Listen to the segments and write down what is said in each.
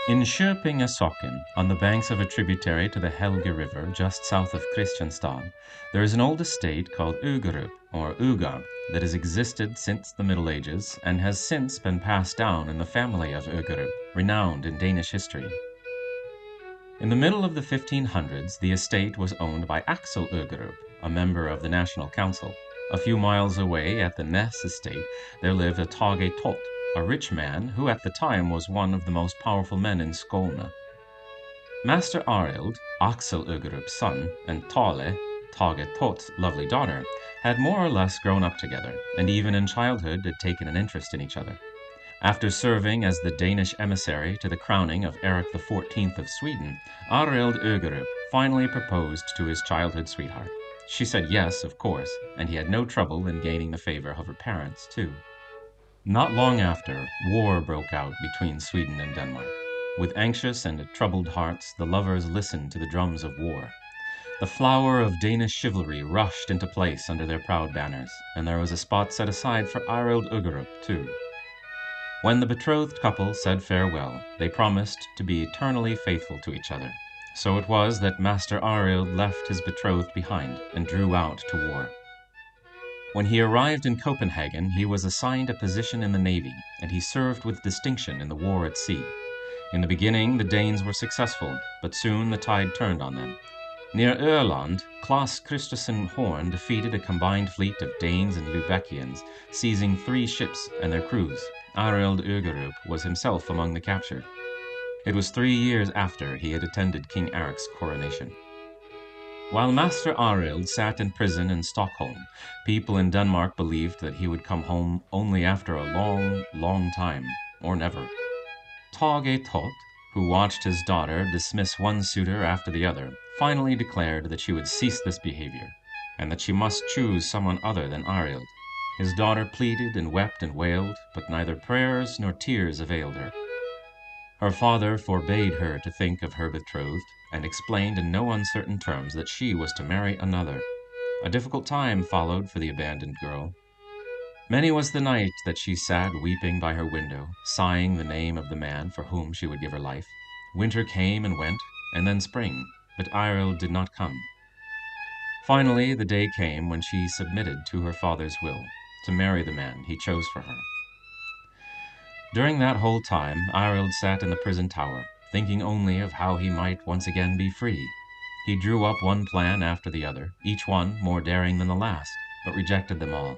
In Köpinge Socken, on the banks of a tributary to the Helge River just south of Kristianstad, there is an old estate called Ugerup, or Uga, that has existed since the Middle Ages and has since been passed down in the family of Ugerup, renowned in Danish history. In the middle of the 1500s, the estate was owned by Axel Ugerup, a member of the National Council. A few miles away at the Näs estate, there lived a Thott, a rich man who at the time was one of the most powerful men in Skåne. Master Arild, Axel Ugerup's son, and Thott's lovely daughter, had more or less grown up together, and even in childhood had taken an interest in each other. After serving as the Danish emissary to the crowning of Erik XIV of Sweden, Arild Ugerup finally proposed to his childhood sweetheart. She said yes, of course, and he had no trouble in gaining the favor of her parents, too. Not long after, war broke out between Sweden and Denmark. With anxious and troubled hearts, the lovers listened to the drums of war. The flower of Danish chivalry rushed into place under their proud banners, and there was a spot set aside for Arild Ugerup, too. When the betrothed couple said farewell, they promised to be eternally faithful to each other. So it was that Master Arild left his betrothed behind and drew out to war. When he arrived in Copenhagen, he was assigned a position in the navy, and he served with distinction in the war at sea. In the beginning, the Danes were successful, but soon the tide turned on them. Near Öland, Claes Christensen Horn defeated a combined fleet of Danes and Lübeckians, seizing 3 ships and their crews. Arild Ugerup was himself among the captured. It was 3 years after he had attended King Erik's coronation. While Master Arild sat in prison in Stockholm, people in Denmark believed that he would come home only after a long, long time, or never. Thott, who watched his daughter dismiss one suitor after the other, finally declared that she would cease this behavior, and that she must choose someone other than Arild. His daughter pleaded and wept and wailed, but neither prayers nor tears availed her. Her father forbade her to think of her betrothed, and explained in no uncertain terms that she was to marry another. A difficult time followed for the abandoned girl. Many was the night that she sat weeping by her window, sighing the name of the man for whom she would give her life. Winter came and went, and then spring, but Arild did not come. Finally, the day came when she submitted to her father's will, to marry the man he chose for her. During that whole time, Arild sat in the prison tower, thinking only of how he might once again be free. He drew up one plan after the other, each one more daring than the last, but rejected them all.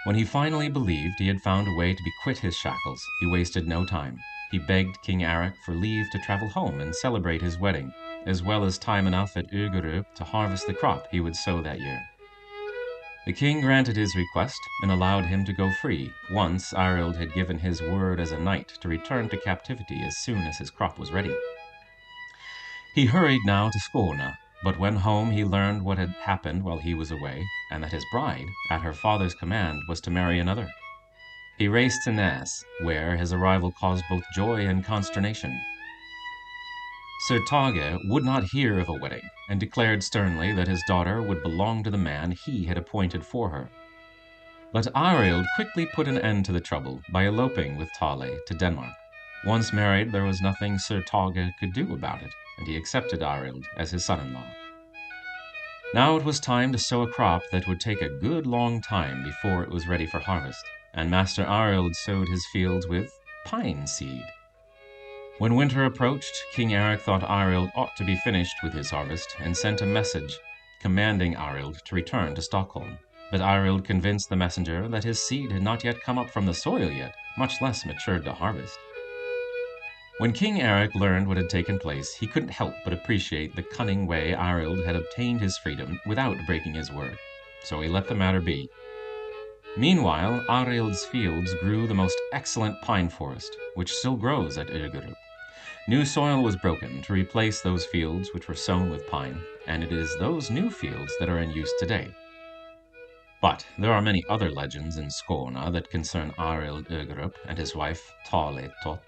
When he finally believed he had found a way to be quit his shackles, he wasted no time. He begged King Erik for leave to travel home and celebrate his wedding, as well as time enough at Ugerup to harvest the crop he would sow that year. The king granted his request and allowed him to go free, once Arild had given his word as a knight to return to captivity as soon as his crop was ready. He hurried now to Skåne, but when home he learned what had happened while he was away, and that his bride, at her father's command, was to marry another. He raced to Näs, where his arrival caused both joy and consternation. Sir Tage would not hear of a wedding, and declared sternly that his daughter would belong to the man he had appointed for her. But Arild quickly put an end to the trouble by eloping with Thale to Denmark. Once married, there was nothing Sir Tage could do about it, and he accepted Arild as his son-in-law. Now it was time to sow a crop that would take a good long time before it was ready for harvest, and Master Arild sowed his fields with pine seed. When winter approached, King Erik thought Arild ought to be finished with his harvest and sent a message commanding Arild to return to Stockholm. But Arild convinced the messenger that his seed had not yet come up from the soil yet, much less matured to harvest. When King Erik learned what had taken place, he couldn't help but appreciate the cunning way Arild had obtained his freedom without breaking his word, so he let the matter be. Meanwhile, Arild's fields grew the most excellent pine forest, which still grows at Ugerup. New soil was broken to replace those fields which were sown with pine, and it is those new fields that are in use today. But there are many other legends in Skåne that concern Arild Ugerup and his wife Thott.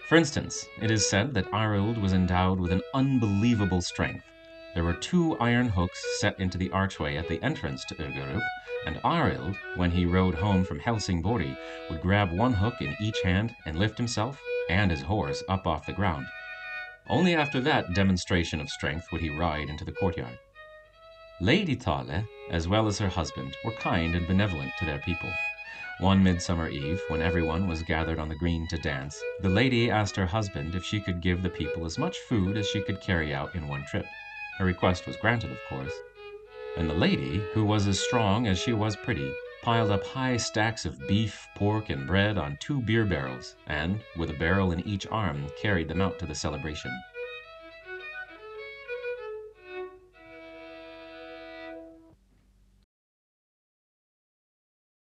For instance, it is said that Arild was endowed with an unbelievable strength. There were 2 iron hooks set into the archway at the entrance to Ugerup, and Arild, when he rode home from Helsingborg, would grab one hook in each hand and lift himself and his horse up off the ground. Only after that demonstration of strength would he ride into the courtyard. Lady Thale, as well as her husband, were kind and benevolent to their people. One midsummer eve, when everyone was gathered on the green to dance, the lady asked her husband if she could give the people as much food as she could carry out in one trip. Her request was granted, of course, and the lady, who was as strong as she was pretty, piled up high stacks of beef, pork, and bread on 2 beer barrels, and, with a barrel in each arm, carried them out to the celebration.